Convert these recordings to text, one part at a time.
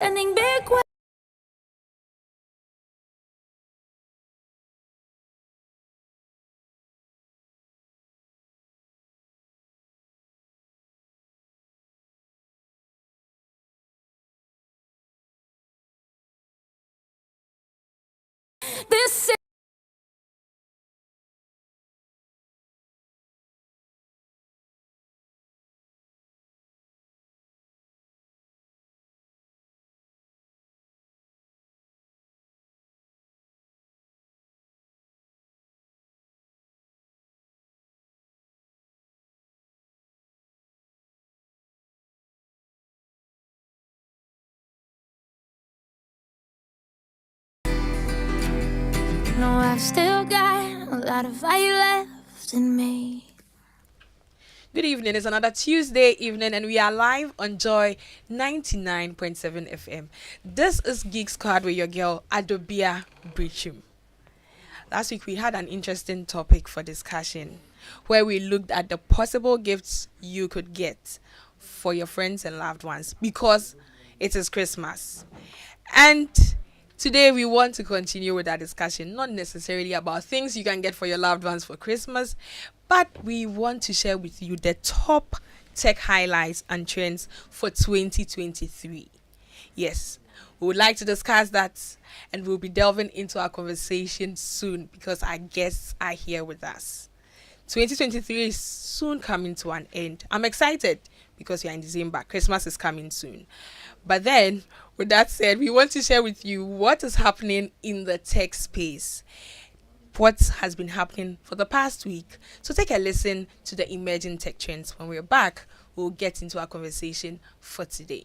Sending big waves. This no, I've still got a lot of fire left in me. Good evening. It's another Tuesday evening, and we are live on Joy 99.7 FM. This is Geek Squad with your girl, Adobia Biritwum. Last week, we had an interesting topic for discussion where we looked at the possible gifts you could get for your friends and loved ones because it is Christmas. And today, we want to continue with that discussion, not necessarily about things you can get for your loved ones for Christmas, but we want to share with you the top tech highlights and trends for 2023. Yes, we would like to discuss that, and we'll be delving into our conversation soon because our guests are here with us. 2023 is soon coming to an end. I'm excited because we are in December. Christmas is coming soon. But then, with that said, we want to share with you what is happening in the tech space, what has been happening for the past week. So take a listen to the emerging tech trends. When we're back, we'll get into our conversation for today.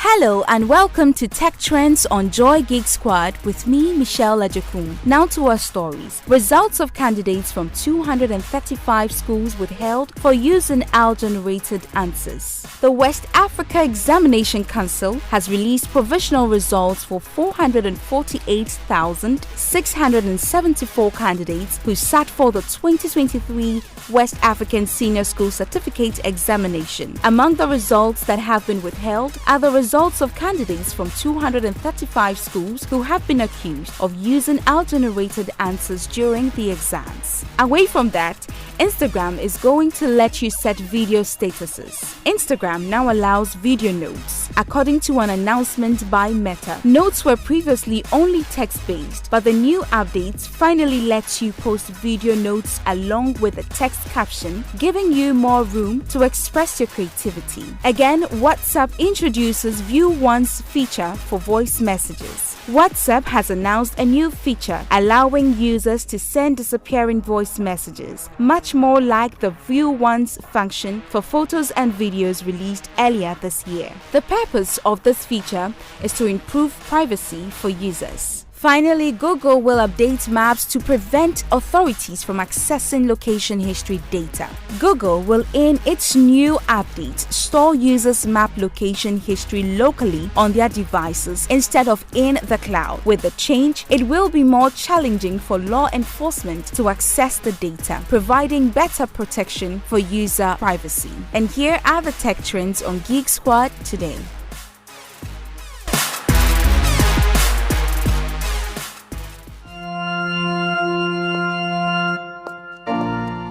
Hello and welcome to Tech Trends on Joy Geek Squad with me, Michelle Lajakun. Now to our stories. Results of candidates from 235 schools withheld for using AI-generated answers. The West Africa Examination Council has released provisional results for 448,674 candidates who sat for the 2023 West African Senior School Certificate Examination. Among the results that have been withheld are the results of candidates from 235 schools who have been accused of using AI-generated answers during the exams. Away from that, Instagram is going to let you set video statuses. Instagram now allows video notes, according to an announcement by Meta. Notes were previously only text-based, but the new updates finally lets you post video notes along with a text caption, giving you more room to express your creativity. Again, WhatsApp introduces View Once feature for voice messages. WhatsApp has announced a new feature allowing users to send disappearing voice messages, much more like the View Once function for photos and videos released earlier this year. The purpose of this feature is to improve privacy for users. Finally, Google will update maps to prevent authorities from accessing location history data. Google will, in its new update, store users' map location history locally on their devices instead of in the cloud. With the change, it will be more challenging for law enforcement to access the data, providing better protection for user privacy. And here are the tech trends on Geek Squad today.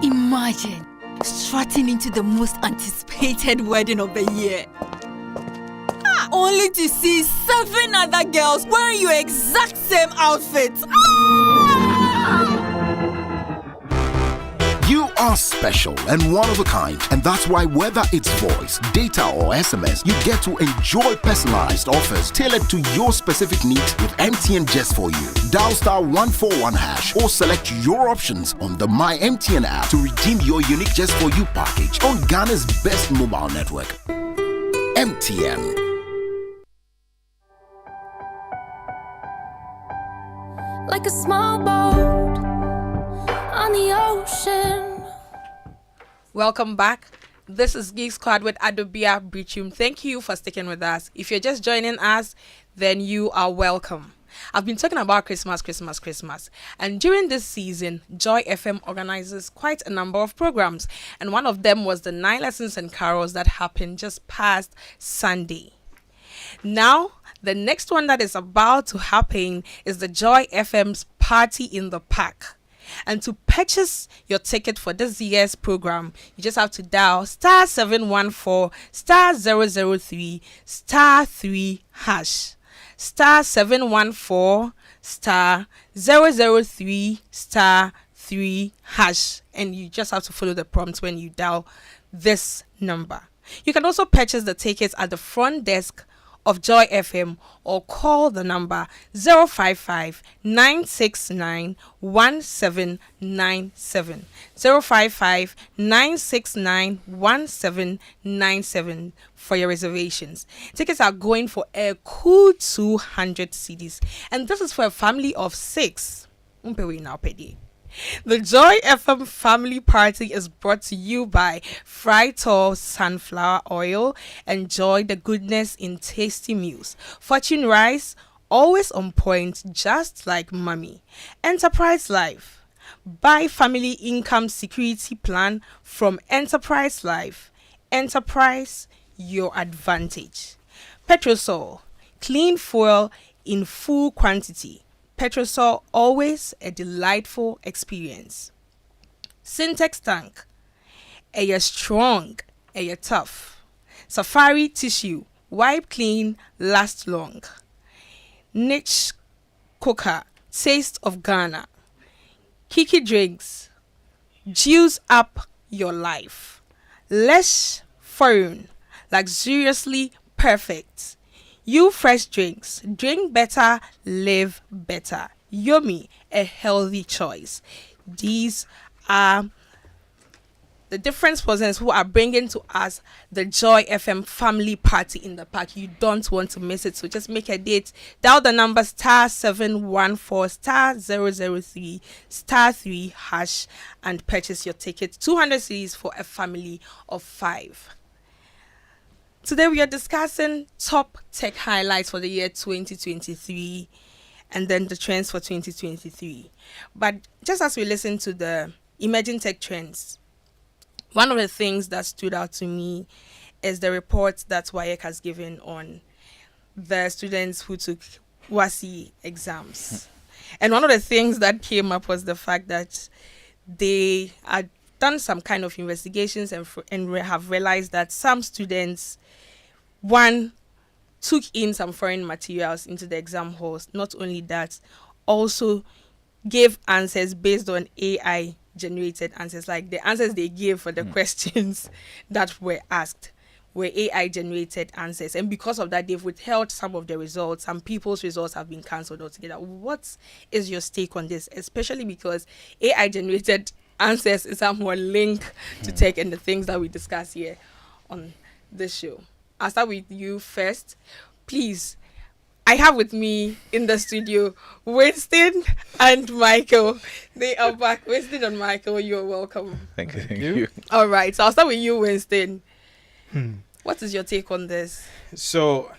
Imagine strutting into the most anticipated wedding of the year. Only to see 7 other girls wearing your exact same outfits. You are special and one of a kind, and that's why whether it's voice, data or SMS, you get to enjoy personalized offers tailored to your specific needs with MTN just for you. Dial *141# or select your options on the My MTN app to redeem your unique just for you package on Ghana's best mobile network. MTN. Like a small boat on the ocean. Welcome back. This is Geek Squad with Adobia Biritwum. Thank you for sticking with us. If you're just joining us, then you are welcome. I've been talking about Christmas, and during this season, Joy FM organizes quite a number of programs, and one of them was the 9 Lessons and Carols that happened just past Sunday. Now, the next one that is about to happen is the Joy FM's Party in the Park. And to purchase your ticket for this year's program, you just have to dial star 714 star 003 star 3 hash. Star 714 star 003 star 3 hash. And you just have to follow the prompts when you dial this number. You can also purchase the tickets at the front desk of Joy FM or call the number 055 969 1797 055 969 1797 for your reservations. Tickets are going for a cool 200 cedis, and this is for a family of 6. The Joy FM Family Party is brought to you by Frytol Sunflower Oil. Enjoy the goodness in tasty meals. Fortune Rice, always on point, just like mommy. Enterprise Life. Buy family income security plan from Enterprise Life. Enterprise, your advantage. Petrosol, clean fuel in full quantity. Petrosol, always a delightful experience. Syntex Tank, a year strong, a year tough. Safari Tissue, wipe clean, last long. Niche Cooker, taste of Ghana. Kiki Drinks, juice up your life. Less foreign, luxuriously perfect. You Fresh Drinks, drink better, live better. Yummy, a healthy choice. These are the different persons who are bringing to us the Joy FM Family Party in the Park. You don't want to miss it, so just make a date. Dial the number star 714 star 003 star 3 hash and purchase your ticket. 200 cedis for a family of 5. Today we are discussing top tech highlights for the year 2023 and then the trends for 2023. But just as we listen to the emerging tech trends, one of the things that stood out to me is the report that WAEC has given on the students who took WASI exams. And one of the things that came up was the fact that they had done some kind of investigations and have realized that some students, one, took in some foreign materials into the exam halls. Not only that, also gave answers based on AI generated answers, like the answers they gave for the questions that were asked were AI generated answers, and because of that they've withheld some of the results. Some people's results have been cancelled altogether. What is your take on this, especially because AI generated answers is somewhat linked to tech and the things that we discuss here on this show? I'll start with you first, please. I have with me in the studio Winston and Michael. They are back. Winston and Michael, you're welcome. Thank you. All right, so I'll start with you, Winston. What is your take on this? So,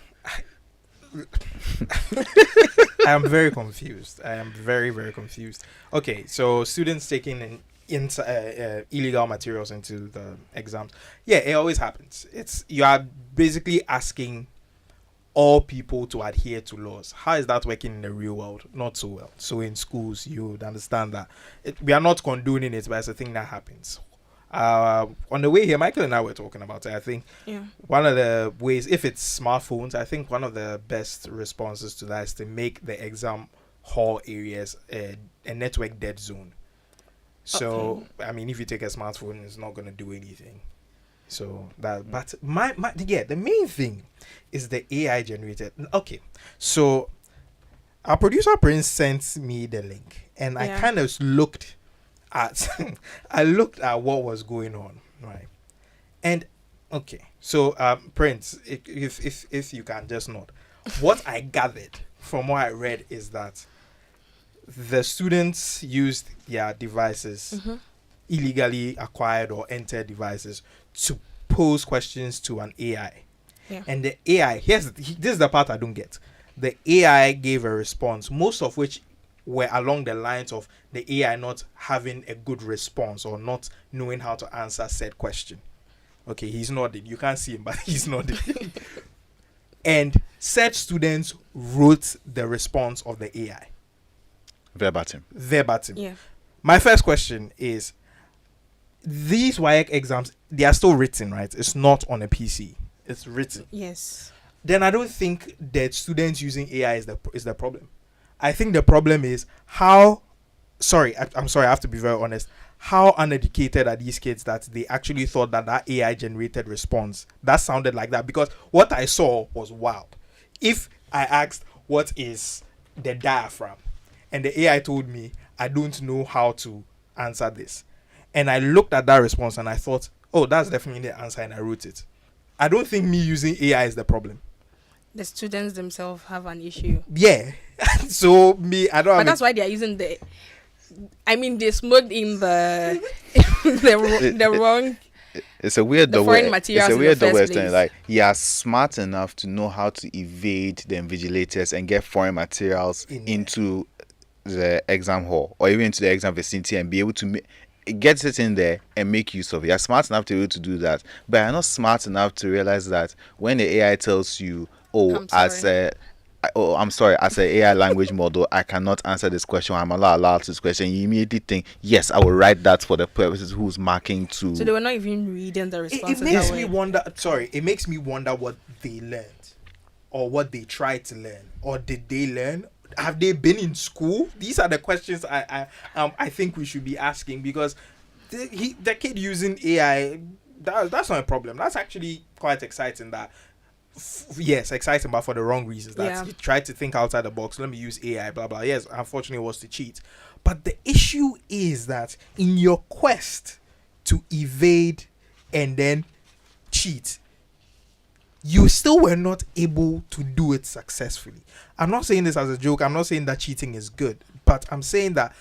I am very confused. I am very, very confused. Okay, so students taking illegal materials into the exams. Yeah, it always happens. You are basically asking all people to adhere to laws. How is that working in the real world? Not so well. So in schools, you would understand that we are not condoning it, but it's a thing that happens. On the way here, Michael and I were talking about it. I think one of the ways, if it's smartphones, I think one of the best responses to that is to make the exam hall areas a network dead zone. So, I mean, if you take a smartphone, it's not going to do anything. So that, but the main thing is the AI generated. Okay, so our producer Prince sent me the link, and I kind of looked at what was going on, right? And okay, so Prince, if you can just note, what I gathered from what I read is that the students used their devices, illegally acquired or entered devices, to pose questions to an AI. And the AI, this is the part I don't get. the AI gave a response, most of which were along the lines of the AI not having a good response or not knowing how to answer said question. Okay, he's nodding. You can't see him, but he's nodding. And said students wrote the response of the AI. Verbatim. Yeah. My first question is, these WIAC exams, they are still written, right? It's not on a PC. It's written. Yes. Then I don't think that students using AI is the problem. I think the problem is I'm sorry, I have to be very honest. How uneducated are these kids that they actually thought that AI generated response that sounded like that? Because what I saw was wild. If I asked what is the diaphragm and the AI told me I don't know how to answer this, and I looked at that response and I thought, oh, that's definitely the answer, and I wrote it. I don't think me using AI is the problem. The students themselves have an issue. Yeah. So me, I don't. But that's why they are using the. I mean, they smoked in the the wrong. It's a weird The foreign materials It's a in weird the first double place. like he are smart enough to know how to evade the invigilators and get foreign materials into the exam hall or even into the exam vicinity and be able to get it in there and make use of it. You're smart enough to be able to do that, but you're not smart enough to realize that when the AI tells you, I'm sorry, as an AI language model, I cannot answer this question. I'm not allowed to this question. You immediately think, yes, I will write that for the purposes who's marking to. So they were not even reading the responses. It makes me wonder. Sorry, it makes me wonder what they learned, or what they tried to learn, or did they learn? Have they been in school? These are the questions I think we should be asking, because the kid using AI, that's not a problem. That's actually quite exciting. That. Yes, exciting, but for the wrong reasons. That he tried to think outside the box. Let me use AI, blah blah. Yes, unfortunately, it was to cheat. But the issue is that in your quest to evade and then cheat, you still were not able to do it successfully. I'm not saying this as a joke. I'm not saying that cheating is good, but I'm saying that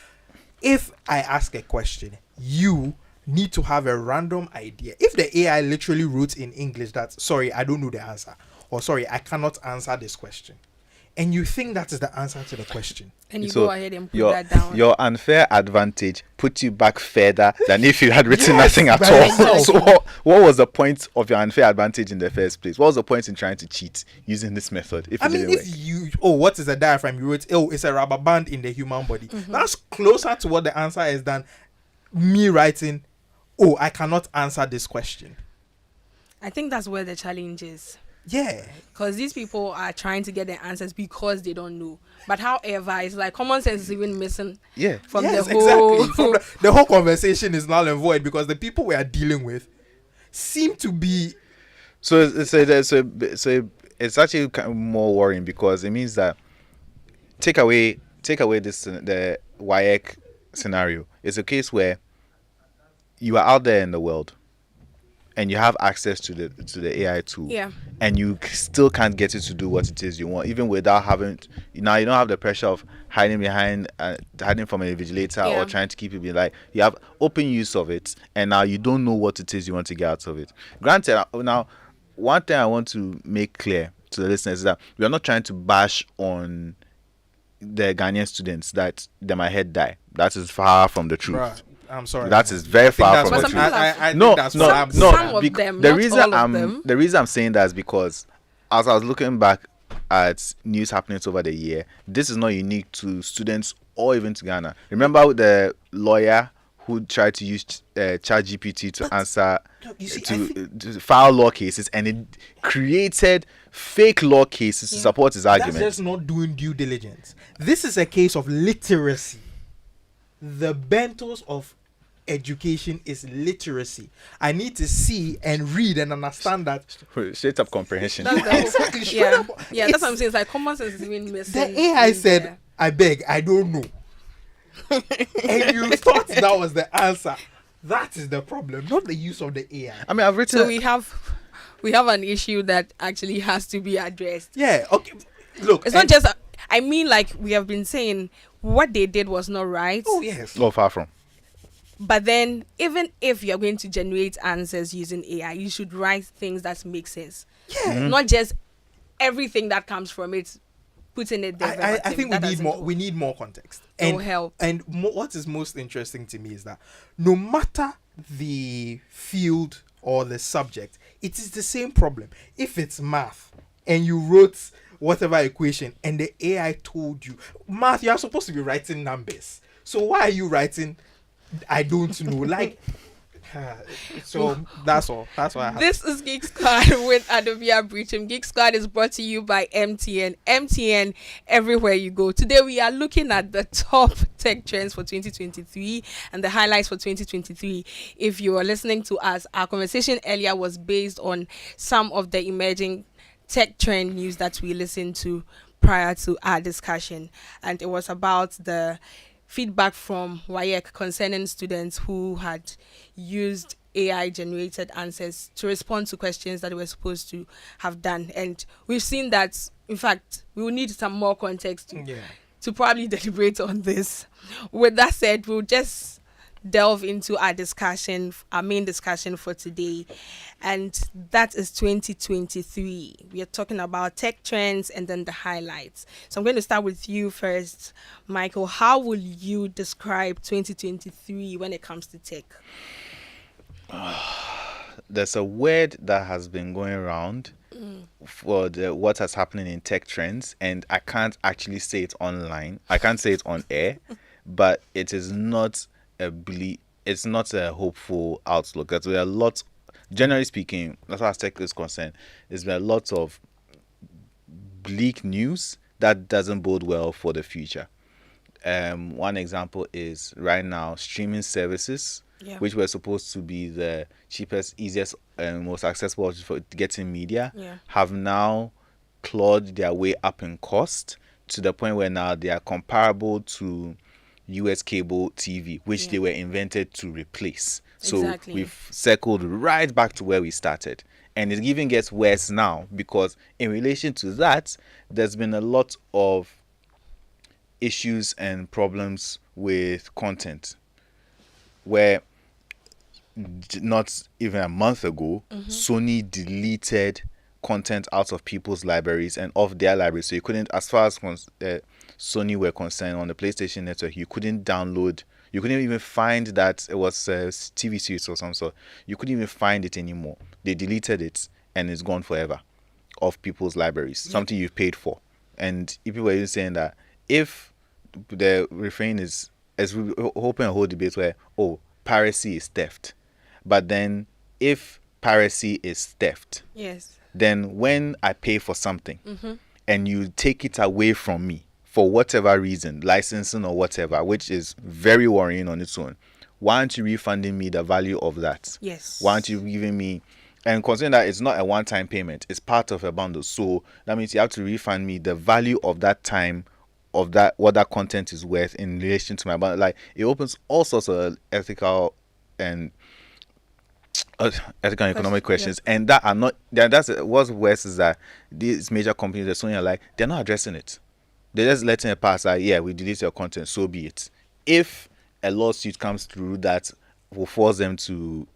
if I ask a question, you need to have a random idea. If the AI literally wrote in English that, sorry, I don't know the answer, or sorry, I cannot answer this question, and you think that is the answer to the question, and you go ahead and put that down, your unfair advantage put you back further than if you had written nothing at very all. well. So what was the point of your unfair advantage in the first place? What was the point in trying to cheat using this method? What is a diaphragm? You wrote, it's a rubber band in the human body. That's closer to what the answer is than me writing, I cannot answer this question. I think that's where the challenge is. Yeah. Because these people are trying to get the answers because they don't know. But however, it's like common sense is even missing. Yeah. From yes, the whole... exactly. From the whole conversation is null and void, because the people we are dealing with seem to be... So it's actually kind of more worrying, because it means that take away this the WIAC scenario. It's a case where you are out there in the world and you have access to the AI tool, and you still can't get it to do what it is you want, even without having. Now you don't have the pressure of hiding from an invigilator or trying to keep it being like, you have open use of it, and now you don't know what it is you want to get out of it. Granted, now one thing I want to make clear to the listeners is that we are not trying to bash on the Ghanaian students that they might head die. That is far from the truth. Right. I'm sorry. That is very far from the truth. The reason I'm saying that is because as I was looking back at news happenings over the year, this is not unique to students or even to Ghana. Remember the lawyer who tried to use ChatGPT to answer to file law cases, and it created fake law cases to support his argument. That's just not doing due diligence. This is a case of literacy. The bentos of education is literacy. I need to see and read and understand that. Straight up comprehension. Exactly. Yeah, that's what I'm saying. It's like common sense is even missing. The AI said, I beg, I don't know. And you thought that was the answer. That is the problem, not the use of the AI. I mean, I've written. So we have an issue that actually has to be addressed. Yeah. Okay. Look, it's not just. I mean, like we have been saying, what they did was not right. Oh yes. No, far from. But then, even if you're going to generate answers using AI, you should write things that make sense. Yeah. Not just everything that comes from it putting it there. I verbatim. think That we need doesn't more. do. We need more context. It will help. And what is most interesting to me is that no matter the field or the subject, it is the same problem. If it's math and you wrote whatever equation and the AI told you math, you are supposed to be writing numbers. So why are you writing? I don't know. Like. So that's all. That's why I have. This is Geek Squad with Adobia Biritwum. Geek Squad is brought to you by MTN. MTN everywhere you go. Today we are looking at the top tech trends for 2023 and the highlights for 2023. If you are listening to us, our conversation earlier was based on some of the emerging tech trend news that we listened to prior to our discussion, and it was about the feedback from WAEC concerning students who had used AI generated answers to respond to questions that they were supposed to have done. And we've seen that, in fact, we will need some more context to probably deliberate on this. With that said, we'll just delve into our discussion, our main discussion for today, and that is 2023. We are talking about tech trends and then the highlights. So I'm going to start with you first, Michael. How will you describe 2023 when it comes to tech? There's a word that has been going around for what has happening in tech trends, and I can't actually say it online. I can't say it on air, but it is not it's not a hopeful outlook. There are a lot, generally speaking, as far as tech is concerned, there's been a lot of bleak news that doesn't bode well for the future. One example is right now streaming services, which were supposed to be the cheapest, easiest, and most accessible for getting media, have now clawed their way up in cost to the point where now they are comparable to US cable TV, which they were invented to replace. So we've circled right back to where we started. And it even gets worse now because in relation to that, there's been a lot of issues and problems with content where not even a month ago, Sony deleted content out of people's libraries and off their libraries. So you couldn't, as far as Sony were concerned, on the PlayStation Network, you couldn't download, you couldn't even find that it was a TV series or some sort. You couldn't even find it anymore. They deleted it and it's gone forever off people's libraries, something you've paid for. And people were even saying that if the refrain is, as we open a whole debate where, piracy is theft. But then if piracy is theft, then when I pay for something and you take it away from me for whatever reason, licensing or whatever, which is very worrying on its own, why aren't you refunding me the value of that? Why aren't you giving me, and considering that it's not a one-time payment, it's part of a bundle, so that means you have to refund me the value of that time, of that, what that content is worth in relation to my bundle. Like, it opens all sorts of ethical and economic questions, and that are not. That's what's worse is that these major companies, the Sony, are like, they're not addressing it. They're just letting it pass. Like, we delete your content, so be it. If a lawsuit comes through that will force them to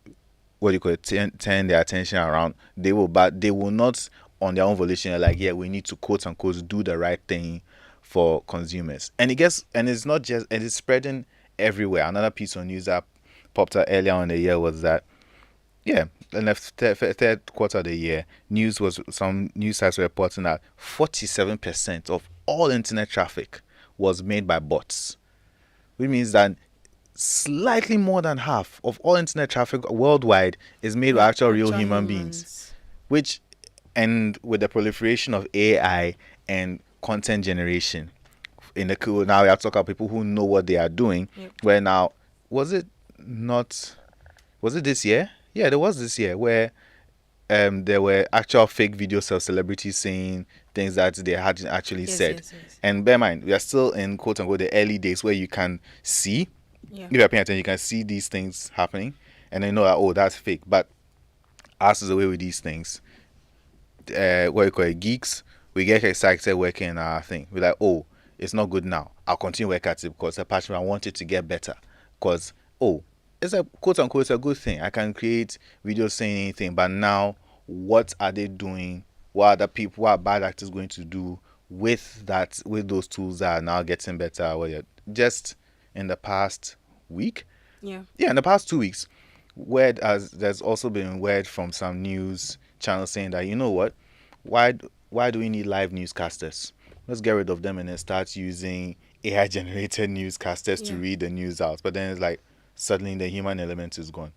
turn their attention around, they will, but they will not on their own volition. Like, we need to quote unquote do the right thing for consumers, and it's not just, and it's spreading everywhere. Another piece of news that popped out earlier in the year was that in the third quarter of the year, some news sites were reporting that 47% of all internet traffic was made by bots, which means that slightly more than half of all internet traffic worldwide is made by actual real human beings. Which, and with the proliferation of AI and content generation, now we have to talk about people who know what they are doing. Where now, was it this year? Yeah, there was this year where there were actual fake videos of celebrities saying things that they hadn't actually said. And bear in mind, we are still in quote unquote the early days where you can see, if you're paying attention, you can see these things happening, and then know that that's fake. But us is the way with these things. What you call it, geeks, we get excited working in our thing. We're like, it's not good now. I'll continue work at it because I want it to get better. Because it's a quote unquote, it's a good thing. I can create videos saying anything, but now what are they doing? What are the people, what are bad actors going to do with those tools that are now getting better. Just in the past week, Yeah. in the past 2 weeks, there's also been word from some news channels saying that, you know what, why do we need live newscasters? Let's get rid of them and then start using AI generated newscasters to Yeah. read the news out. But then it's like suddenly the human element is gone.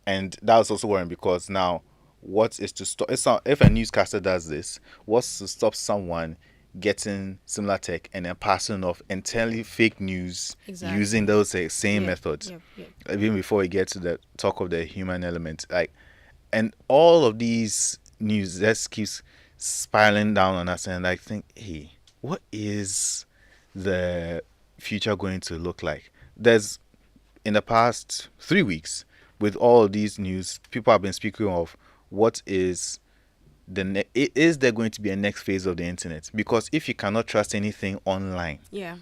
And that was also worrying because now what is to stop if a newscaster does this, what's to stop someone getting similar tech and then passing off entirely fake news Exactly. using those same Yeah, methods? yeah. Even before we get to the talk of the human element, and all of these news just keeps spiraling down on us, and I think, hey, what is the future going to look like? There's in the past 3 weeks, with all of these news, people have been speaking of what is is there going to be a next phase of the internet? Because if you cannot trust anything online, Yeah.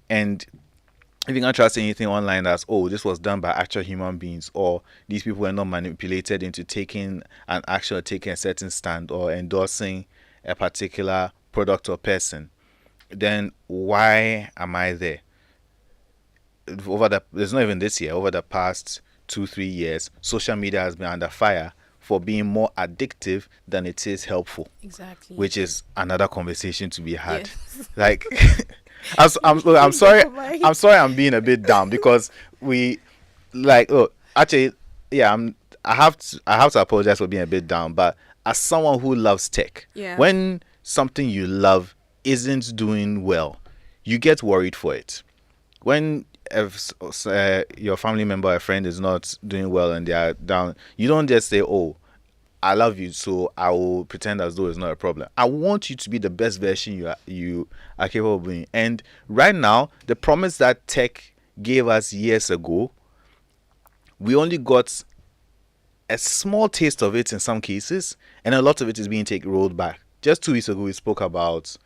and if you can't trust anything online that's, oh, this was done by actual human beings, or these people were not manipulated into taking an action or taking a certain stand or endorsing a particular product or person, then why am I there? There's not even this year, over the past 2-3 years, social media has been under fire for being more addictive than it is helpful. Exactly. Which is another conversation to be had. Yes. Like, I'm sorry. I'm sorry. I'm being a bit down because actually, yeah. I have to apologize for being a bit down. But as someone who loves tech, Yeah. when something you love isn't doing well, you get worried for it. When your family member or a friend is not doing well and they are down, you don't just say, "Oh, I love you, so I will pretend as though it's not a problem." I want you to be the best version you are capable of being. And right now, the promise that tech gave us years ago, we only got a small taste of it in some cases, and a lot of it is being rolled back. Just 2 weeks ago, we spoke about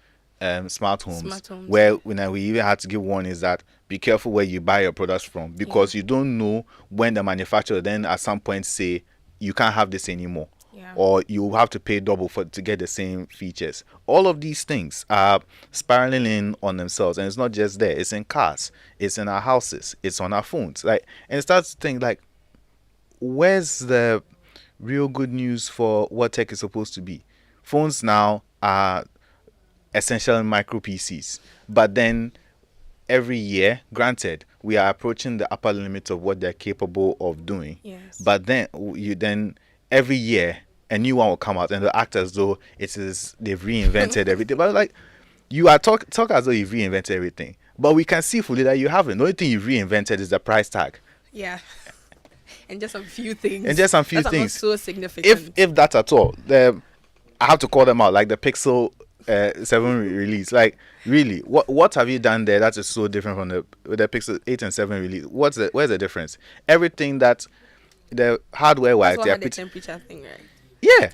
smart homes, where we even had to give warnings that be careful where you buy your products from, because you don't know when the manufacturer then at some point say you can't have this anymore. Yeah. Or you have to pay double to get the same features. All of these things are spiraling in on themselves, and it's not just there. It's in cars, it's in our houses, it's on our phones. And it starts to think where's the real good news for what tech is supposed to be? Phones now are essential micro PCs, but then every year, granted, we are approaching the upper limit of what they're capable of doing. Yes. But then every year a new one will come out, and they'll act as though they've reinvented everything. But you are talk as though you've reinvented everything, but we can see fully that you haven't. The only thing you've reinvented is the price tag. Yeah. And just a few things. That's not so significant. If that at all. I have to call them out, like the Pixel 7 release. Like, really, what have you done there that is so different from the Pixel 8 and 7 release? Where's the difference? Everything that the hardware wise, that's the temperature thing, right? Yeah.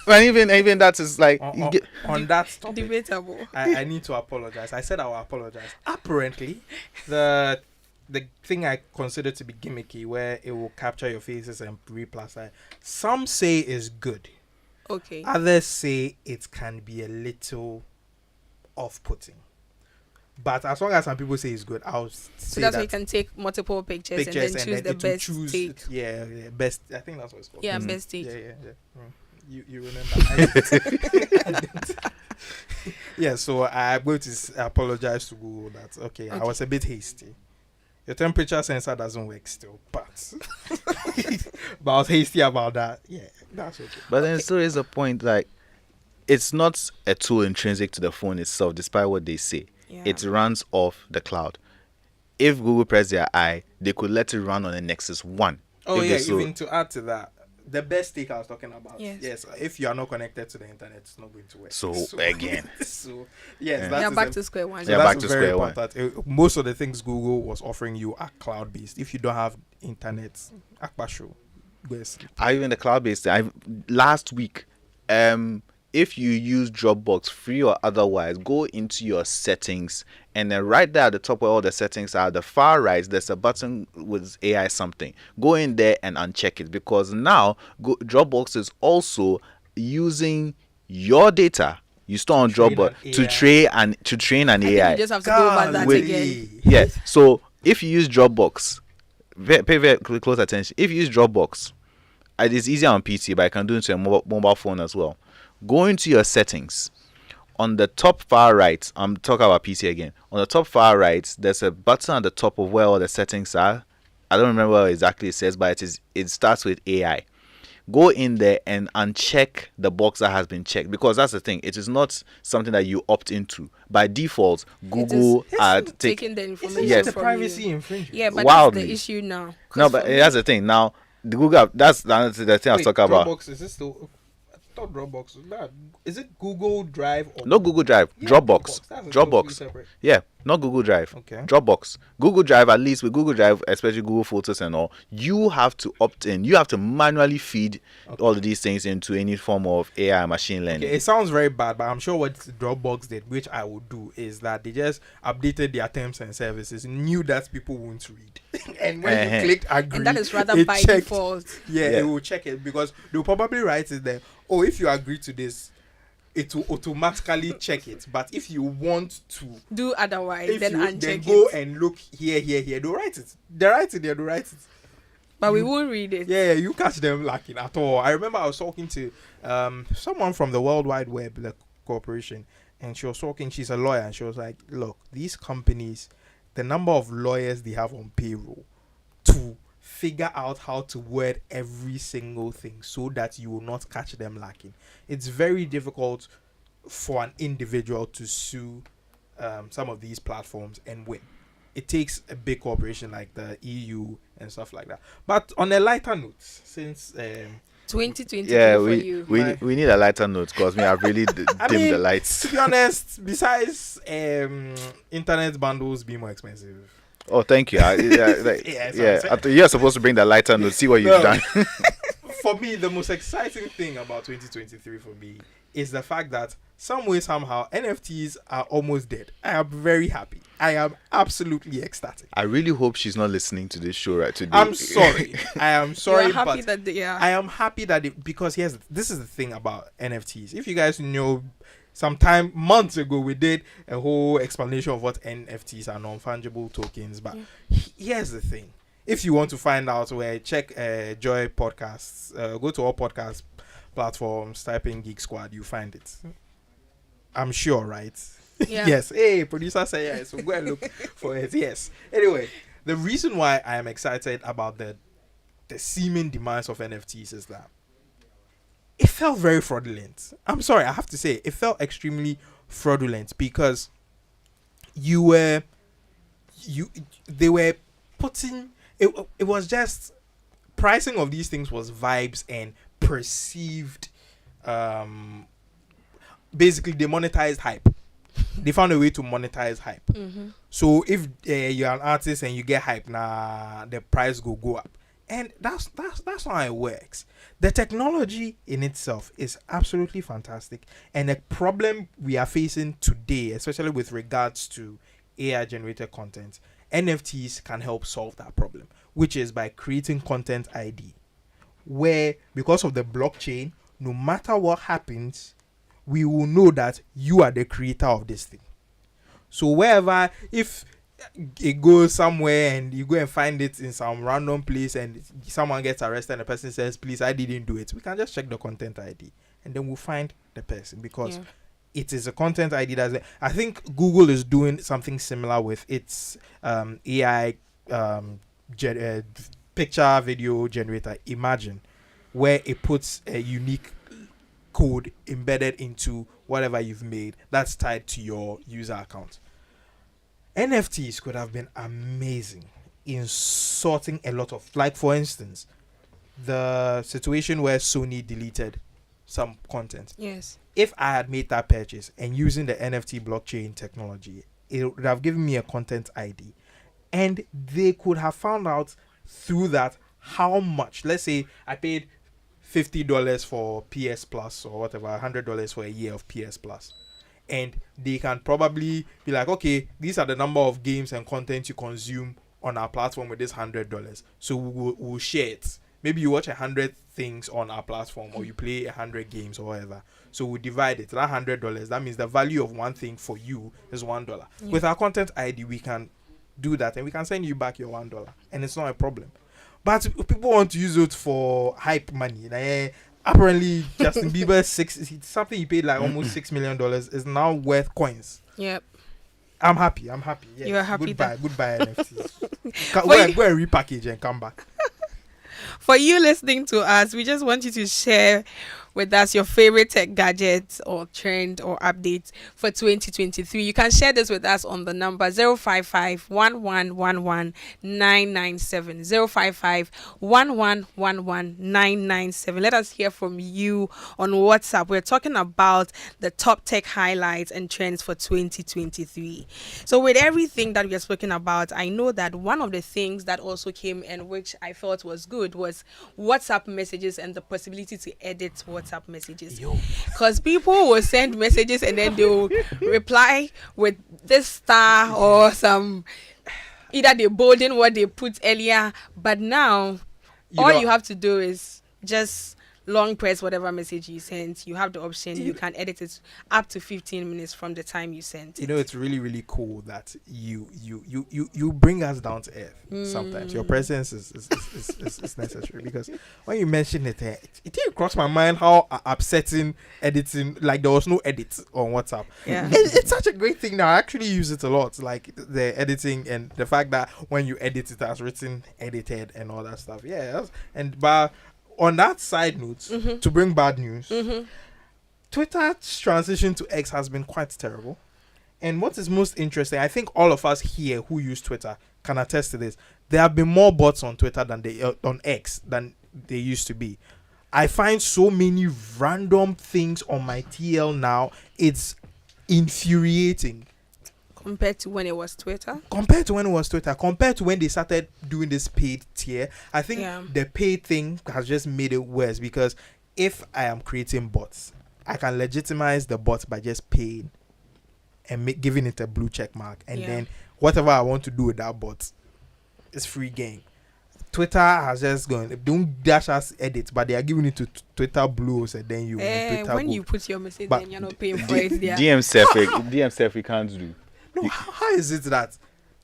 And even that is like on that topic, debatable. I need to apologize. I said I will apologize. Apparently, the thing I consider to be gimmicky, where it will capture your faces and replaster, some say is good. Okay. Others say it can be a little off-putting. But as long as some people say it's good, I'll say so that's why you can take multiple pictures and then choose the best take. Yeah, best. I think that's what it's called. Yeah, best take. Yeah. You remember? Yeah. So I'm going to apologize to Google that. Okay, I was a bit hasty. Your temperature sensor doesn't work still, but but I was hasty about that. Yeah, that's okay. But then still is a point, it's not a tool intrinsic to the phone itself, despite what they say. Yeah. It runs off the cloud. If Google pressed their eye, they could let it run on a Nexus 1. Oh yeah, even to add to that, the best take I was talking about. Yes. If you are not connected to the internet, it's not going to work. So again. So yes, Yeah. that is Back to square one. So Yeah, that's back to very square one. important. Most of the things Google was offering you are cloud based. If you don't have internet, akbasho, go sleep. Even the cloud-based, last week, if you use Dropbox, free or otherwise, go into your settings, and then right there at the top where all the settings are, the far right, there's a button with AI something. Go in there and uncheck it, because now Dropbox is also using your data you store on train Dropbox an to AI. train an I think AI. you just have to go over that Wait. again. Yeah. So if you use Dropbox, pay very close attention. If you use Dropbox, it's easier on PC, but I can do it to a mobile phone as well. Go into your settings. On the top far right, I'm talking about PC again. On the top far right, there's a button at the top of where all the settings are. I don't remember what exactly it says, but it starts with AI. Go in there and uncheck the box that has been checked, because that's the thing. It is not something that you opt into. By default, Google had taking the information. Yes. The from privacy you. infringement. Yeah, but Wildly. that's the issue now. 'Cause No, but for me- that's the thing. Now, the Google, that's the thing I was talking about. Dropbox, is this still? I thought Dropbox was that. Is it Google Drive or No Google Drive, Yeah, Dropbox. That's totally separate. Yeah, not Google Drive. Okay. Dropbox. Google Drive, at least with Google Drive, especially Google Photos and all, you have to opt in. You have to manually feed all of these things into any form of AI machine learning. Okay, it sounds very bad, but I'm sure what Dropbox did, which I would do, is that they just updated their terms and services, knew that people won't read, and when you clicked agree, and that is rather it by checked- default. Yeah, Yeah. it will check it because they'll probably write it there. Oh, if you agree to this, it will automatically check it. But if you want to, Do otherwise, if then you uncheck then go it. and look here, they'll write it. They write it there, they'll write it. But we won't read it. Yeah, you catch them lacking at all. I remember I was talking to someone from the World Wide Web, the corporation, and she was talking. She's a lawyer, and she was like, "Look, these companies, the number of lawyers they have on payroll to figure out how to word every single thing so that you will not catch them lacking. It's very difficult for an individual to sue some of these platforms and win. It takes a big corporation like the EU and stuff like that. But on a lighter note, since 2020 Yeah, for we you. we need a lighter note, because I've really dimmed mean, the lights. to be honest, besides internet bundles being more expensive. Oh, thank you. Yeah, After you're supposed to bring the lighter note, see what you've No. done. For me, the most exciting thing about 2023 for me is the fact that some way, somehow, NFTs are almost dead. I am very happy. I am absolutely ecstatic. I really hope she's not listening to this show right today. I'm sorry. I am sorry, You're happy but that they are. I am happy that because this is the thing about NFTs. If you guys know, sometime months ago we did a whole explanation of what NFTs are, non-fungible tokens. But here's the thing: if you want to find out where, check Joy Podcasts. Go to all podcast platforms, type in Geek Squad, you find it. I'm sure, right? Yeah. Yes. Hey, producer say yes. So go and look for it. Yes. Anyway, the reason why I am excited about the seeming demise of NFTs is that it felt very fraudulent. I'm sorry, I have to say it felt extremely fraudulent because they were putting it was just pricing of these things was vibes and perceived basically they monetized hype. They found a way to monetize hype. So if you're an artist and you get hype, the price go up. And that's how it works. The technology in itself is absolutely fantastic. And the problem we are facing today, especially with regards to AI generated content, NFTs can help solve that problem, which is by creating content ID, where because of the blockchain, no matter what happens, we will know that you are the creator of this thing. So wherever, if it goes somewhere and you go and find it in some random place and someone gets arrested and the person says, please, I didn't do it, we can just check the content ID and then we'll find the person, because it is a content ID that I think Google is doing something similar with its AI picture video generator, Imagine, where it puts a unique code embedded into whatever you've made that's tied to your user account. NFTs could have been amazing in sorting a lot of, like for instance, the situation where Sony deleted some content. Yes. If I had made that purchase and using the NFT blockchain technology, it would have given me a content ID, and they could have found out through that how much. Let's say I paid $50 for PS Plus or whatever, $100 for a year of PS Plus. And they can probably be like, okay, these are the number of games and content you consume on our platform with this $100. So we'll share it. maybe you watch 100 things on our platform, or you play 100 games or whatever. So we divide it. That $100, that means the value of one thing for you is $1. With our content ID, we can do that, and we can send you back your $1, and it's not a problem. But people want to use it for hype money. Apparently, Justin Bieber something he paid like almost $6 million is now worth coins. Yep. I'm happy. Yes. You are happy. Goodbye NFTs. Go and repackage and come back. For you listening to us, we just want you to share with us your favorite tech gadgets or trend or updates for 2023. You can share this with us on the number 055 1111 997 055 1111 997. Let us hear from you on WhatsApp. We're talking about the top tech highlights and trends for 2023. So with everything that we are speaking about, I know that one of the things that also came in, which I thought was good, was WhatsApp messages and the possibility to edit WhatsApp messages, because people will send messages and then they'll reply with this star or some, either they bolden what they put earlier, but now you have to do is just long press whatever message you sent. You have the option, you can edit it up to 15 minutes from the time you sent it. It's really, really cool that you bring us down to earth. Sometimes your presence is necessary, because when you mention it didn't cross my mind how upsetting editing, like there was no edit on WhatsApp. It's such a great thing now. I actually use it a lot, like the editing and the fact that when you edit it as written, edited and all that stuff. But on that side note, to bring bad news, Twitter's transition to X has been quite terrible. And what is most interesting, I think all of us here who use Twitter can attest to this. There have been more bots on Twitter than on X than they used to be. I find so many random things on my TL now. It's infuriating. Compared to when it was Twitter? Compared to when they started doing this paid tier, I think the paid thing has just made it worse, because if I am creating bots, I can legitimize the bot by just paying and giving it a blue check mark, and then whatever I want to do with that bot is free game. Twitter has just gone, don't dash us edit, but they are giving it to Twitter Blues, and then you Twitter when go. You put your message, then you're not paying for it. DM self we can't do. No, how is it that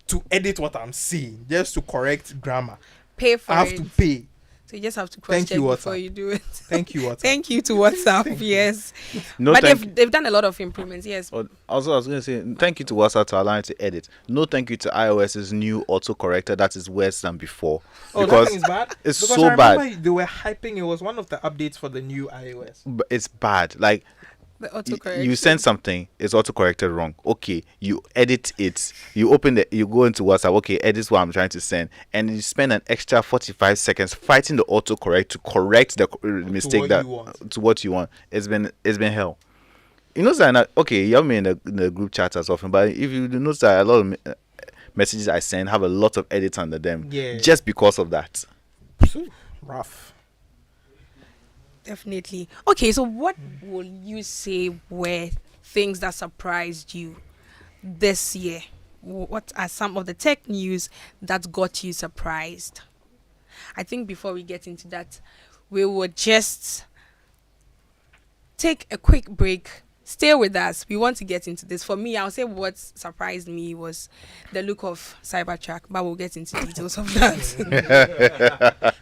to edit what I'm saying, just to correct grammar, pay for it? I have to pay. So you just have to cross-check before you do it. Thank you, WhatsApp. Thank you to WhatsApp. Yes. No, but they've done a lot of improvements. Yes. Also, I was going to say thank you to WhatsApp to allow you to edit. No, thank you to iOS's new autocorrector that is worse than before. Because that thing is bad. It's because so I bad. They were hyping. It was one of the updates for the new iOS. But it's bad. Like, the autocorrect. You send something, it's autocorrected wrong. Okay, you edit it. You open it. You go into WhatsApp. Okay, edit what I'm trying to send, and you spend an extra 45 seconds fighting the autocorrect to correct the mistake to what you want. It's been hell. You know that you have me in the group chat as often, but if you notice that a lot of messages I send have a lot of edits under them, just because of that. Rough. Definitely. Okay, so what will you say were things that surprised you this year? What are some of the tech news that got you surprised? I think before we get into that, we will just take a quick break. Stay with us. We want to get into this. For me, I'll say what surprised me was the look of Cybertruck, but we'll get into details of that.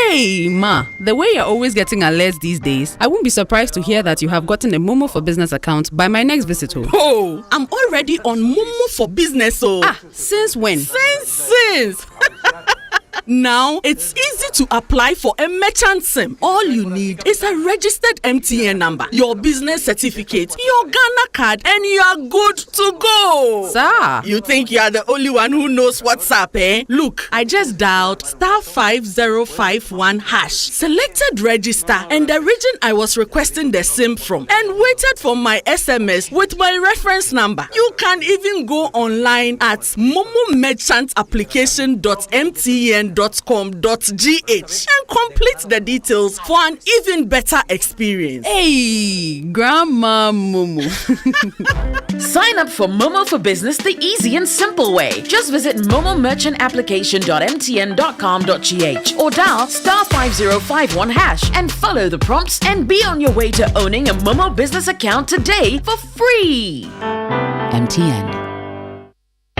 Hey, Ma, the way you're always getting alerts these days, I won't be surprised to hear that you have gotten a Momo for Business account by my next visitor. Oh, I'm already on Momo for Business. Since when? Since. Now, it's easy to apply for a merchant SIM. All you need is a registered MTN number, your business certificate, your Ghana card, and you are good to go. Sir, you think you are the only one who knows what's up, eh? Look, I just dialed *5051#, selected register, and the region I was requesting the SIM from, and waited for my SMS with my reference number. You can even go online at momomerchantapplication.mtn.com momo.com.gh and complete the details for an even better experience. Hey, Grandma Momo. Sign up for Momo for Business the easy and simple way. Just visit momomerchantapplication.mtn.com.gh or dial *5051# and follow the prompts and be on your way to owning a Momo business account today for free. MTN.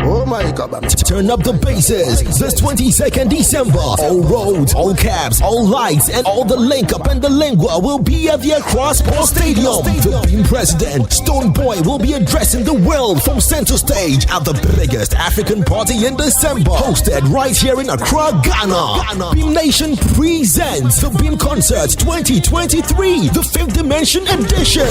Oh my God, turn up the basses. This 22nd December, all roads, all cabs, all lights, and all the link up and the lingua will be at the Accra Sports Stadium. The team president, Stone Boy, will be addressing the world from center stage at the biggest African party in December. Hosted right here in Accra, Ghana. Beam Nation presents the Beam Concert 2023, the 5th Dimension Edition.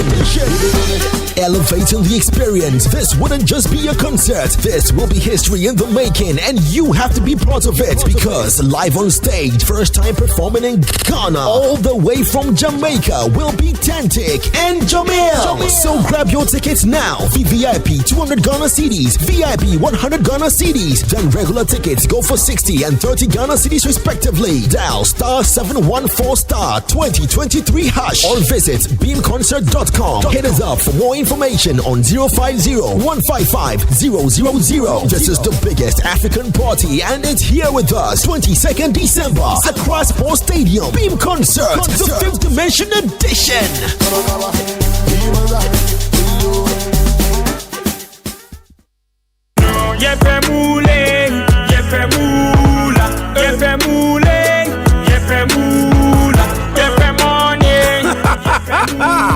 Elevating the experience. This wouldn't just be a concert. This will be history in the making, and you have to be part of it because live on stage, first time performing in Ghana, all the way from Jamaica, will be Tantic and Jamil. So grab your tickets now. VVIP 200 Ghana cedis, VIP 100 Ghana cedis. Then regular tickets go for 60 and 30 Ghana cedis respectively. Dial *714*2023# or visit beamconcert.com. Hit us up for more information on 050-155-000. This is the biggest African party and it's here with us. 22nd December, Accra Sports Stadium, Beam Concert, the 5th Dimension Edition.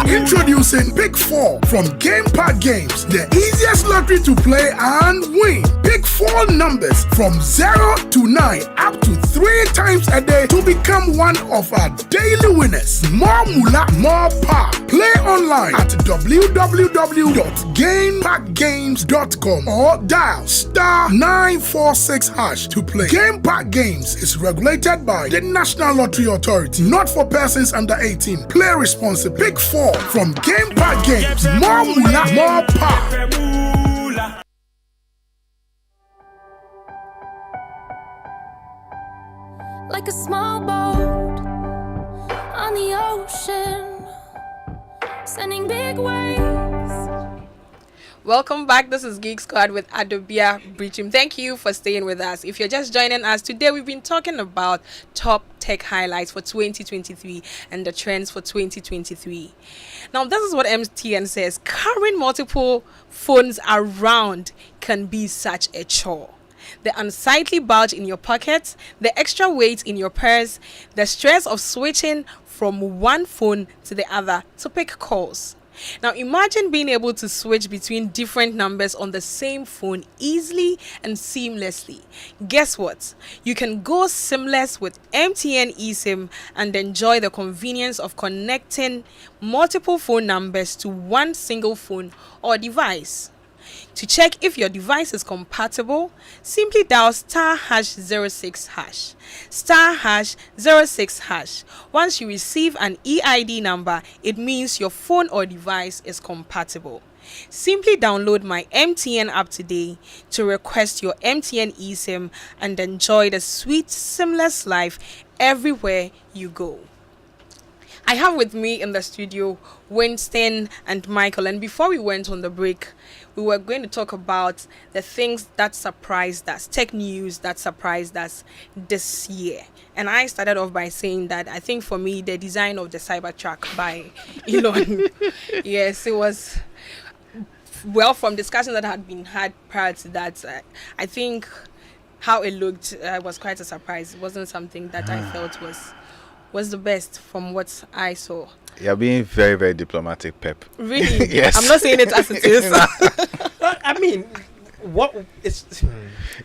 Introducing Pick 4 from Game Park Games, the easiest lottery to play and win. Pick 4 numbers from 0 to 9 up to 3 times a day to become one of our daily winners. More moolah, more power. Play online at www.gameparkgames.com or dial *946# to play. Game Park Games is regulated by the National Lottery Authority, not for persons under 18. Play responsibly. Pick 4 from Game Park Games. More moolah, more power. Like a small boat on the ocean, sending big waves. Welcome back. This is Geek Squad with Adobia Biritwum. Thank you for staying with us. If you're just joining us today, we've been talking about top tech highlights for 2023 and the trends for 2023. Now, this is what MTN says: carrying multiple phones around can be such a chore. The unsightly bulge in your pocket, the extra weight in your purse, the stress of switching from one phone to the other to pick calls. Now imagine being able to switch between different numbers on the same phone easily and seamlessly. Guess what? You can go seamless with MTN eSIM and enjoy the convenience of connecting multiple phone numbers to one single phone or device. To check if your device is compatible, simply dial *#06#, *#06#. Once you receive an EID number, it means your phone or device is compatible. Simply download my MTN app today to request your MTN eSIM and enjoy the sweet, seamless life everywhere you go. I have with me in the studio Winston and Michael, and before we went on the break, we were going to talk about the things that surprised us, tech news that surprised us this year. And I started off by saying that I think for me, the design of the Cybertruck by Elon, yes, it was, well, from discussions that had been had prior to that, I think how it looked was quite a surprise. It wasn't something that I felt was the best from what I saw. You're being very, very diplomatic, Pep. Really? Yes. I'm not saying it as it is. I mean, what is?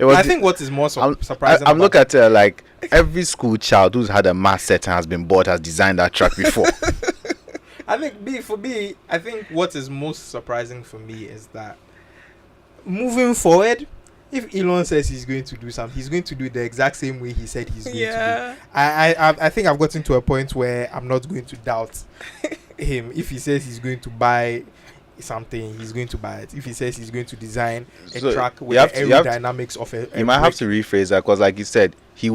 I think what is more surprising. I'm looking at like every school child who's had a math set and has been bought has designed that truck before. I think I think what is most surprising for me is that moving forward, if Elon says he's going to do something, he's going to do it the exact same way he said he's going to do. I think I've gotten to a point where I'm not going to doubt him. If he says he's going to buy something, he's going to buy it. If he says he's going to design a So track with you have the to- you have to- aerodynamics of a You might have brick, to rephrase that because, like you said, he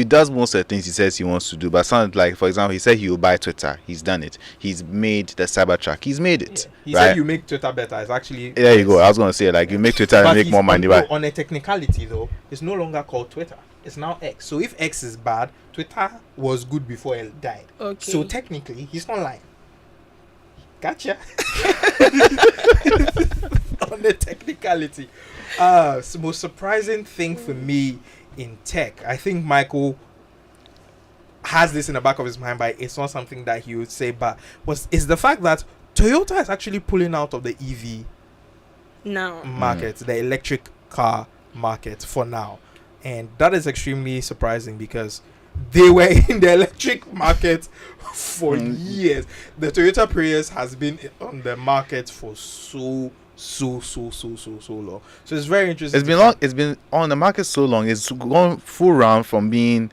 does most of the things he says he wants to do. But sounds like, for example, he said he will buy Twitter. He's done it. He's made the Cybertruck. He's made it. he right? said you make Twitter better. It's actually There you go. I was gonna say, like, you make Twitter and make he's more money. on, But on a technicality though, it's no longer called Twitter. It's now X. So if X is bad, Twitter was good before it died. Okay. So technically, he's not lying. Gotcha. On the technicality, most surprising thing for me in tech, I think Michael has this in the back of his mind, but it's not something that he would say. But is the fact that Toyota is actually pulling out of the EV No. market, the electric car market for now, and that is extremely surprising because they were in the electric market for years. The Toyota Prius has been on the market for so long. So it's very interesting. it's been long. It's been on the market so long. It's gone full round from being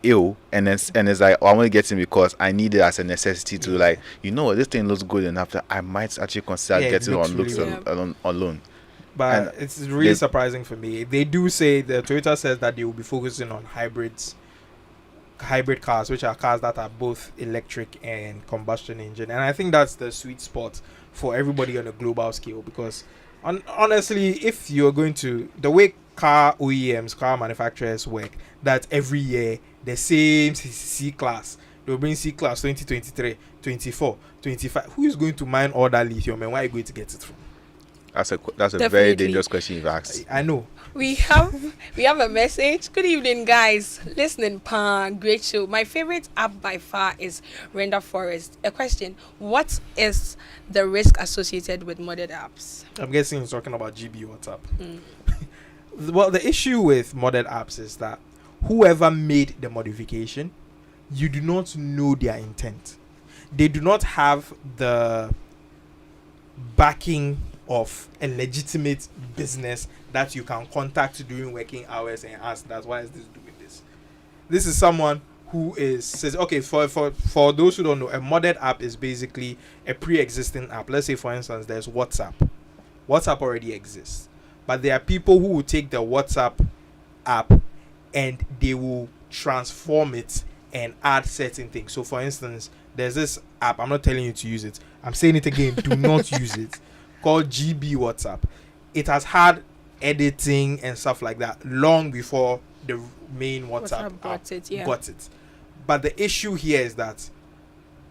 ill and it's like, oh, I want to get in because I need it as a necessity to, like, you know what, this thing looks good enough that I might actually consider Yeah, it getting looks on really looks well. on loan. But And it's really they- surprising for me. They do say, the Toyota says that they will be focusing on hybrid cars, which are cars that are both electric and combustion engine, and I think that's the sweet spot for everybody on a global scale. Because honestly, if you're going to, the way car OEMs, car manufacturers work, that every year the same C class, they'll bring C class 2023, 24, 25. Who is going to mine all that lithium, and where are you going to get it from? That's a very Definitely. dangerous question you've asked. I know. We have a message. Good evening, guys. Listening, great show. My favorite app by far is Render Forest. A question: what is the risk associated with modded apps? I'm guessing he's talking about GB WhatsApp. Well, the issue with modded apps is that whoever made the modification, you do not know their intent. They do not have the backing of a legitimate business that you can contact during working hours and ask that, why is this doing this? This is someone who says, okay, for those who don't know, a modded app is basically a pre-existing app. Let's say, for instance, there's WhatsApp. WhatsApp already exists, but there are people who will take the WhatsApp app and they will transform it and add certain things. So for instance, there's this app, I'm not telling you to use it, I'm saying it again, do not use it, called GB WhatsApp. It has had editing and stuff like that long before the main WhatsApp got it, yeah. got it. But the issue here is that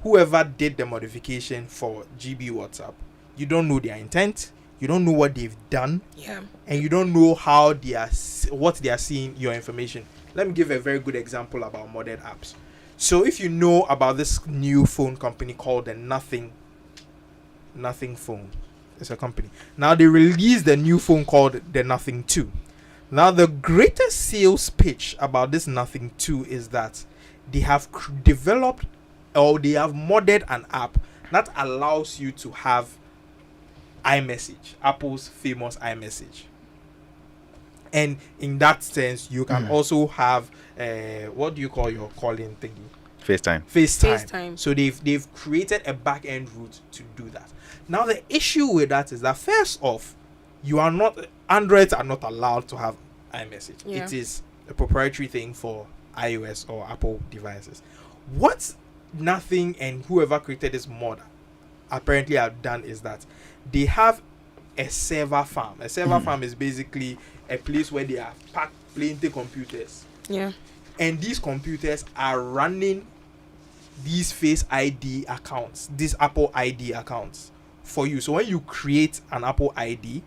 whoever did the modification for GB WhatsApp, you don't know their intent, you don't know what they've done, Yeah. and you don't know how what they are seeing your information. Let me give a very good example about modded apps. So if you know about this new phone company called the Nothing Phone, it's a company. Now they released the new phone called the Nothing 2. Now the greatest sales pitch about this Nothing 2 is that they have developed, or they have modded an app that allows you to have iMessage, Apple's famous iMessage. And in that sense, you can also have what do you call your calling thingy? FaceTime. So they've created a back end route to do that. Now the issue with that is that, first off, Androids are not allowed to have iMessage. Yeah. It is a proprietary thing for iOS or Apple devices. What Nothing and whoever created this mod apparently have done is that they have a server farm. A server farm is basically a place where they have packed plenty computers. Yeah. And these computers are running these Face ID accounts, these Apple ID accounts for you. So when you create an Apple ID,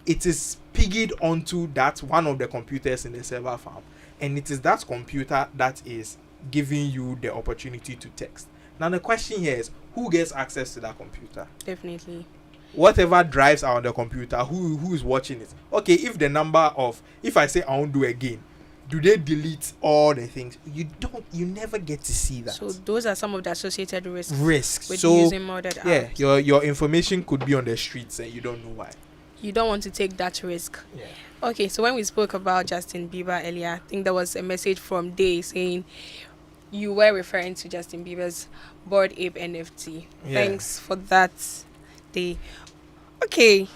it is piggied onto that one of the computers in the server farm. And it is that computer that is giving you the opportunity to text. Now the question here is, who gets access to that computer? Definitely. Whatever drives on the computer, who is watching it? Okay, if I say I won't do again, do they delete all the things? You never get to see that. So those are some of the associated risks with So using modded apps. your information could be on the streets and you don't know why. You don't want to take that risk. Yeah. Okay, so when we spoke about Justin Bieber earlier, I think there was a message from Day saying you were referring to Justin Bieber's Bored Ape NFT. Yeah. Thanks for that day. Okay.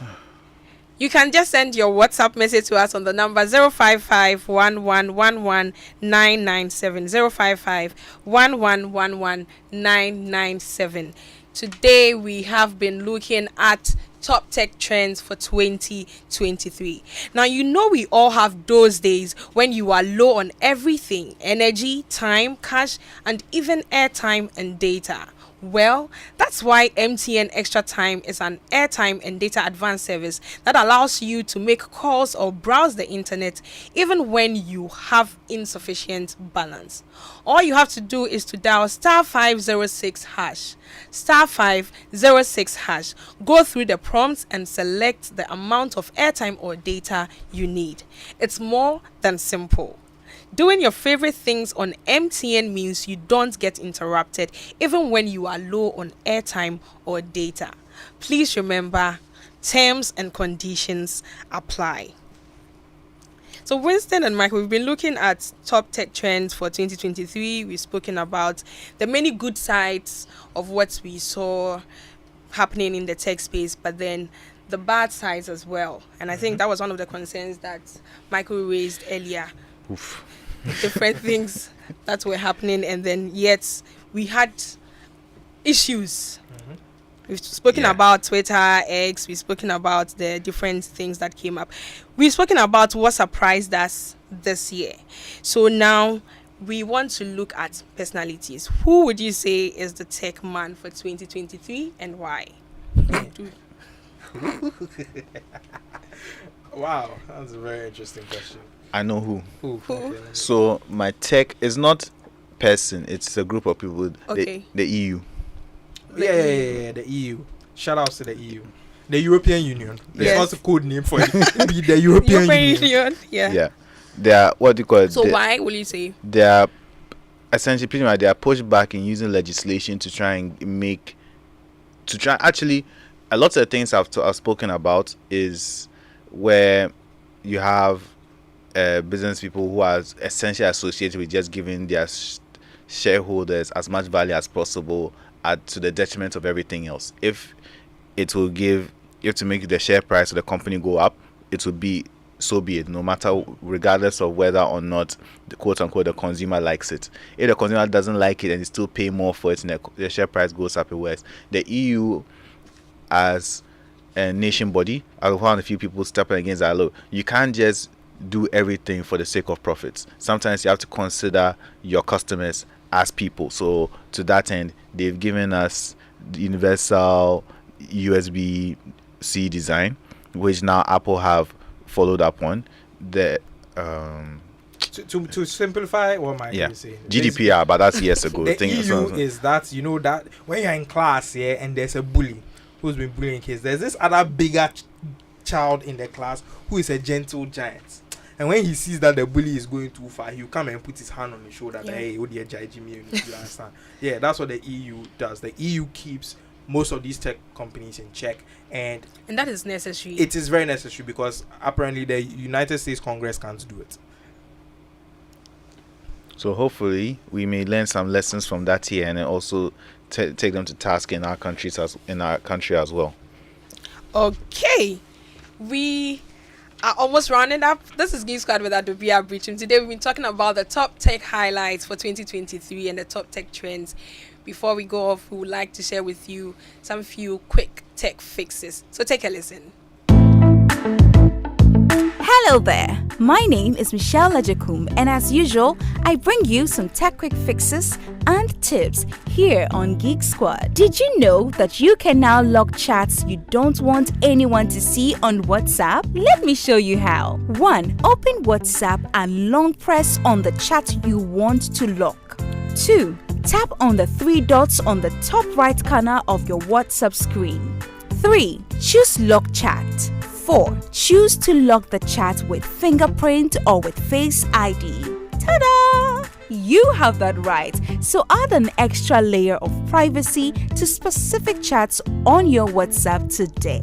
You can just send your WhatsApp message to us on the number 055 997 997. Today we have been looking at top tech trends for 2023. Now, you know we all have those days when you are low on everything: energy, time, cash, and even airtime and data. Well, that's why MTN Extra Time is an airtime and data advance service that allows you to make calls or browse the internet even when you have insufficient balance. All you have to do is to dial star 506 hash, star 506 hash, go through the prompts and select the amount of airtime or data you need. It's more than simple. Doing your favorite things on MTN means you don't get interrupted even when you are low on airtime or data. Please remember, terms and conditions apply. So Winston and Michael, we've been looking at top tech trends for 2023. We've spoken about the many good sides of what we saw happening in the tech space, but then the bad sides as well. And I think that was one of the concerns that Michael raised earlier. Oof. Different things that were happening, and then yet we had issues. We've spoken about Twitter, X, we've spoken about the different things that came up. We've spoken about what surprised us this year. So now we want to look at personalities. Who would you say is the tech man for 2023 and why? Wow, that's a very interesting question. I know who. Okay. So my tech is not person; it's a group of people. Okay. The EU. Yeah, the EU. Shout outs to the EU. The European Union. There's Yes. not a code name for it. Be the European Union. Yeah. Yeah, they are what do you call it? So why will you say? They are essentially pretty much they are pushed back in using legislation to try and actually a lot of the things I've spoken about is where you have business people who are essentially associated with just giving their shareholders as much value as possible to the detriment of everything else. If it will give, you have to make the share price of the company go up, it will be, so be it, no matter, regardless of whether or not the quote unquote the consumer likes it. If the consumer doesn't like it and they still pay more for it and the share price goes up, it works. The EU as a nation body, I was one of the few people stepping against that. Look, you can't just do everything for the sake of profits. Sometimes you have to consider your customers as people. So to that end, they've given us the universal USB-C design, which now Apple have followed up on. The To simplify what Mike is saying, GDPR, but that's years ago. The EU is that, you know, that when you're in class here and there's a bully who's been bullying kids, there's this other bigger child in the class who is a gentle giant. And when he sees that the bully is going too far, he'll come and put his hand on his shoulder. Yeah. Hey, what do you judge me? You understand? Yeah, that's what the EU does. The EU keeps most of these tech companies in check, and that is necessary. It is very necessary because apparently the United States Congress can't do it. So hopefully we may learn some lessons from that year and then also take them to task in our country as well. Okay, we are almost rounding up. This is Geek Squad with Adobia Biritwum. Today we've been talking about the top tech highlights for 2023 and the top tech trends. Before we go off, we would like to share with you some few quick tech fixes. So take a listen. Hello there. My name is Michelle Lajakum, and as usual, I bring you some tech quick fixes and tips here on Geek Squad. Did you know that you can now lock chats you don't want anyone to see on WhatsApp? Let me show you how. 1. Open WhatsApp and long press on the chat you want to lock. 2. Tap on the 3 dots on the top right corner of your WhatsApp screen. 3. Choose Lock Chat. 4. Choose to lock the chat with fingerprint or with Face ID. Ta-da! You have that right. So add an extra layer of privacy to specific chats on your WhatsApp today.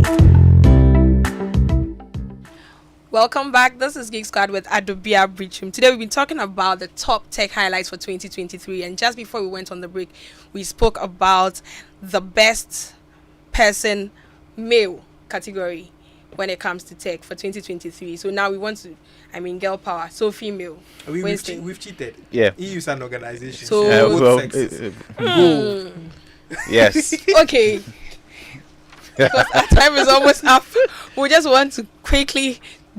Welcome back. This is Geek Squad with Adobia Biritwum. Today we've been talking about the top tech highlights for 2023, and just before we went on the break, we spoke about the best person male category when it comes to tech for 2023. So now we want to, girl power, so female. We've cheated. Yeah. EU is an organization. So go. Yes. Okay. Because our time is almost up. We just want to quickly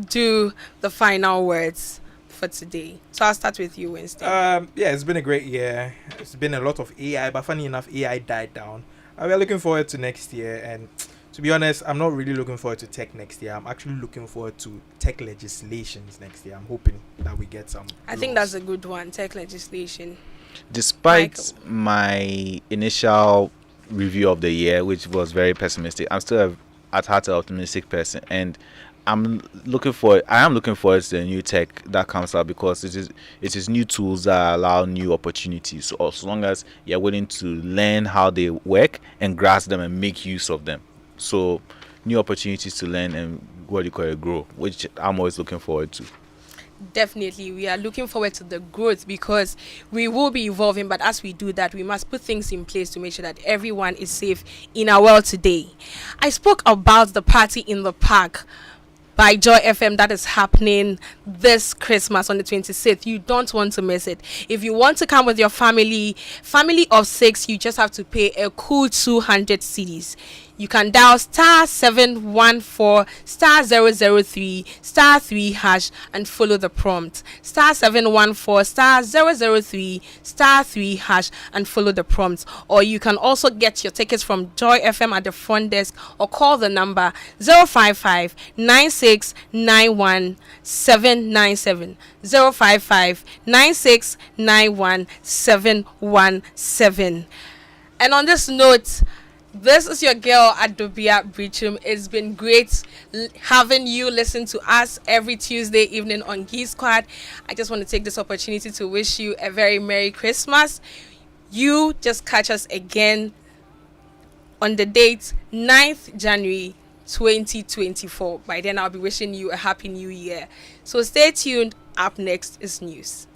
do the final words for today. So I'll start with you, Winston. Yeah, it's been a great year. It's been a lot of AI, but funny enough, AI died down. We're looking forward to next year, and to be honest, I'm not really looking forward to tech next year. I'm actually looking forward to tech legislations next year. I'm hoping that we get some. I think that's a good one, tech legislation. Despite my initial review of the year, which was very pessimistic, I'm still at heart an optimistic person, and I am looking forward to the new tech that comes out, because it is new tools that allow new opportunities. So as long as you're willing to learn how they work and grasp them and make use of them, so new opportunities to learn and grow, which I'm always looking forward to. Definitely, we are looking forward to the growth, because we will be evolving, but as we do that, we must put things in place to make sure that everyone is safe in our world today. I spoke about the party in the park by Joy FM that is happening this Christmas on the 26th. You don't want to miss it. If you want to come with your family of 6, you just have to pay a cool 200 cedis. You can dial *714 *003 *3 hash and follow the prompt. *714 *003 *3 hash and follow the prompt. Or you can also get your tickets from Joy FM at the front desk, or call the number 055 9691 797 055 9691 717. And on this note, this is your girl Adobia Biritwum. It's been great having you listen to us every Tuesday evening on Geek Squad. I just want to take this opportunity to wish you a very Merry Christmas. You just catch us again on the date 9th January 2024. By then I'll be wishing you a Happy New Year. So stay tuned. Up next is news.